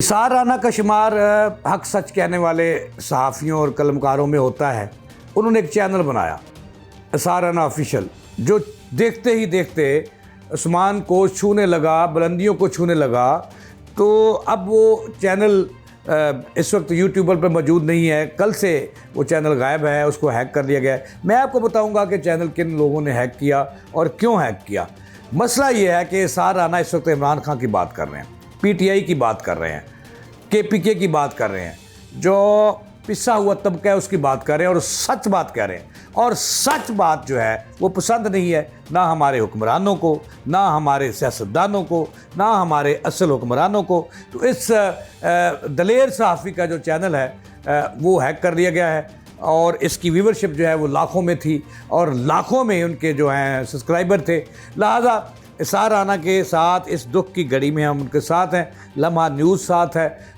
इसार राना का शुमार हक सच कहने वाले सहाफ़ियों और कलमकारों में होता है। उन्होंने एक चैनल बनाया इसार राना ऑफिशियल, जो देखते ही देखते आसमान को छूने लगा, बुलंदियों को छूने लगा। तो अब वो चैनल इस वक्त यूट्यूबर पर मौजूद नहीं है। कल से वो चैनल गायब है, उसको हैक कर लिया गया है। मैं आपको बताऊंगा कि चैनल किन लोगों ने हैक किया और क्यों हैक किया। मसला ये है कि इसार राना इस वक्त इमरान खान की बात कर रहे हैं, पीटीआई की बात कर रहे हैं, केपीके की बात कर रहे हैं, जो पिसा हुआ तबका है उसकी बात कर रहे हैं और सच बात कह रहे हैं। और सच बात जो है वो पसंद नहीं है ना हमारे हुक्मरानों को, ना हमारे सियासतदानों को, ना हमारे असल हुक्मरानों को। तो इस दलेर सहाफ़ी का जो चैनल है वो हैक कर लिया गया है और इसकी व्यूवरशिप जो है वो लाखों में थी और लाखों में उनके जो हैं सब्सक्राइबर थे। लिहाजा इसार राना के साथ इस दुख की घड़ी में हम उनके साथ हैं। लम्हा न्यूज़ साथ है।